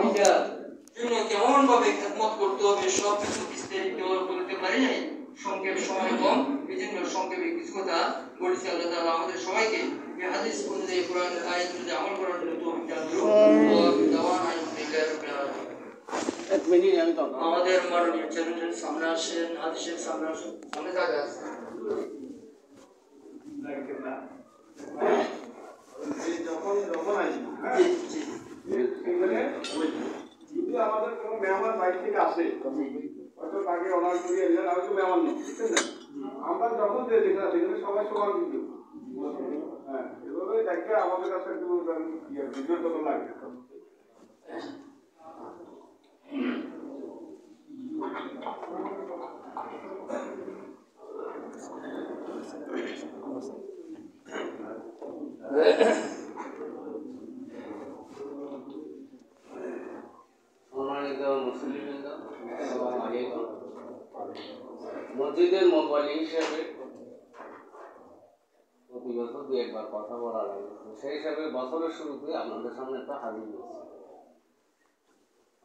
এটার জন্য কেমন ভাবে খেদমত করতে হবে সব কিছু বিস্তারিত বলতে পারি নাই, সংক্ষেপ সময় কম, এই জন্য সংক্ষেপে কিছু কথা বলেছি। আল্লাহ তাআলা আমাদের সবাইকে এই হাদিস অনুযায়ী কোরআন আয়াত অনুযায়ী আমল করার জন্য তৌফিক দান করুন। আমাদের মাননীয় চেয়ারম্যান সামনে আসেন, হাদিসের সামনে আসেন, সামনে জায়গা আছে। আমাদের কোনো মেহমান বাইরে থেকে আসে, হয়তো তাকে অনার করিয়ে দিলেন, আমি তো মেহমান নেই, বুঝছেন না? আমরা যখন যে যেখানে সেখানে সবাই সমান কিন্তু হ্যাঁ, এভাবে দেখে আমাদের কাছে একটু ভিডিওর মতো লাগে। মসজিদের মোবাইল হিসেবে প্রতি বছর দু একবার কথা বলা লাগে, সেই হিসাবে বছরের শুরুতে আপনাদের সামনে একটা হাজির হয়েছে।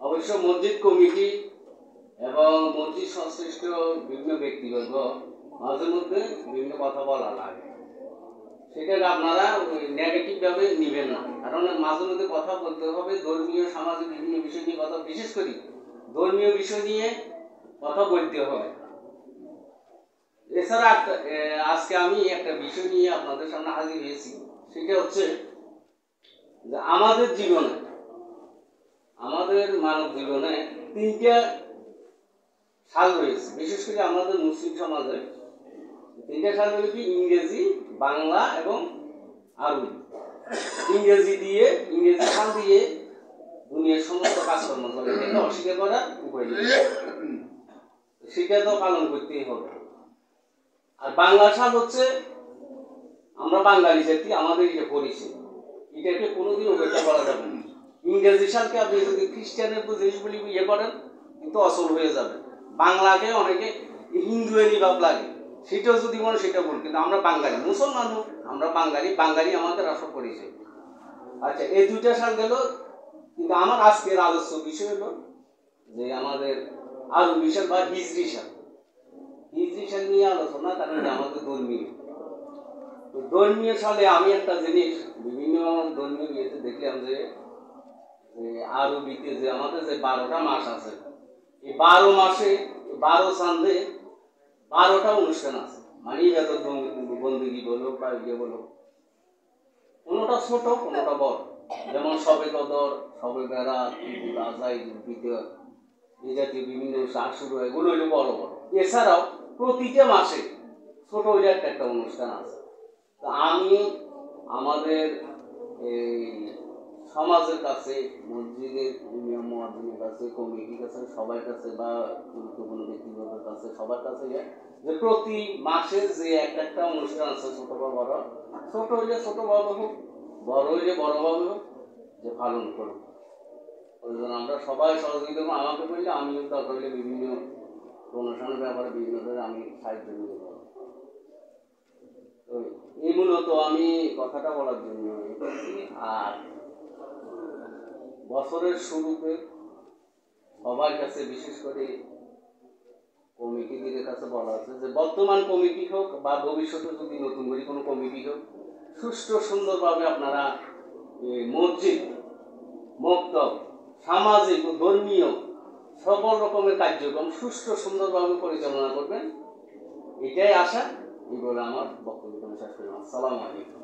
অবশ্য মসজিদ কমিটি এবং মসজিদ সংশ্লিষ্ট বিভিন্ন ব্যক্তিবর্গ মাঝে মধ্যে বিভিন্ন কথা বলা লাগে, সেটাকে আপনারা নেগেটিভ ভাবে নিবেন না, কারণ মাঝে মধ্যে কথা বলতে হবে ধর্মীয় সামাজিক বিভিন্ন বিষয় নিয়ে কথা, বিশেষ করে ধর্মীয় বিষয় নিয়ে কথা বলতে হবে। এছাড়া আজকে আমি একটা বিষয় নিয়ে আপনাদের সামনে হাজির হয়েছি, সেটা হচ্ছে যে আমাদের জীবনে, আমাদের মানব জীবনে তিনটা সাল রয়েছে, বিশেষ করে আমাদের মুসলিম সমাজে তিনটা সাল রয়েছে: ইংরেজি, বাংলা এবং আরবি। ইংরেজি সাল দিয়ে দুনিয়ার সমস্ত কাজকর্ম চলে, এটা অস্বীকার করার উপায় নেই, সেটা তো পালন করতেই হবে। আর বাংলা সাল হচ্ছে আমরা বাঙালি জাতি, আমাদের এটা পরিচয়, এটাকে কোনোদিন উপেক্ষা করা যাবে না। ইংরেজি সালকে আপনি যদি খ্রিস্টানের জিনিসগুলি ইয়ে করেন কিন্তু অচল হয়ে যাবে। বাংলাকে অনেকে হিন্দুয়েরই ভাব লাগে, সেটাও যদি মনে সেটা বল, কিন্তু আমরা বাঙালি, মুসলমান হোক আমরা বাঙালি আমাদের আসল পরিচয়। আচ্ছা, এই দুইটা সাল গেল, কিন্তু আমার আজকের আলোচ্য বিষয় হলো যে আমাদের আরবি সাল বা হিজরি সাল। হিজরি সাল নিয়ে আলোচনা, কারণ আমাদের ধর্মীয় সালে আমি একটা জিনিস বিভিন্ন ধর্মীয় ইয়েতে দেখলাম যে আরবিতে যে আমাদের যে 12টা মাস আছে, এই 12 মাসে 12 চাঁদে 12টা অনুষ্ঠান আছে, মানে ইবাদত বন্দেগী বলো বা ইয়ে বলো, কোনোটা ছোট কোনোটা বড়, যেমন সবে কদর, সবে বেরাত, ঈদুল আজহা, ঈদুল ফিতর, এই জাতীয় বিভিন্ন আশুরা, এগুলো হইলো বড় বড়। এছাড়াও প্রতিটা মাসে ছোট হইলে একটা অনুষ্ঠান আছে। তো আমি আমাদের এই সমাজের কাছে, মসজিদের ইমাম মুয়াজ্জিনের কাছে, কমিটির কাছে, সবার কাছে বা গুরুত্বপূর্ণ ব্যক্তিগতের কাছে, সবার কাছে যে প্রতি মাসের যে একটা অনুষ্ঠান আছে, ছোট বা বড়, ছোট হইলে ছোটভাবে হোক, বড় হইলে বড়ভাবে হোক, যে পালন করব। ওই জন্য আমরা সবাই সহযোগিতা করবো। আমাকে বললে আমিও দরকার হলে বিভিন্ন অনুষ্ঠানের ব্যাপারে বিভিন্ন ধরনের আমি সাহায্য নিতে পারবো। এই মূলত আমি কথাটা বলার জন্য এসেছি। আর বছরের শুরুতে সবার কাছে, বিশেষ করে কমিটিদের কাছে বলা হচ্ছে যে বর্তমান কমিটি হোক বা ভবিষ্যতে যদি নতুন করে কোনো কমিটি হোক, সুষ্ঠু সুন্দরভাবে আপনারা মসজিদ, মক্তব, সামাজিক ও ধর্মীয় সকল রকমের কার্যক্রম সুষ্ঠু সুন্দরভাবে পরিচালনা করবেন, এটাই আশা। এই বলে আমার বক্তব্য শেষ করলাম। আসসালামু আলাইকুম।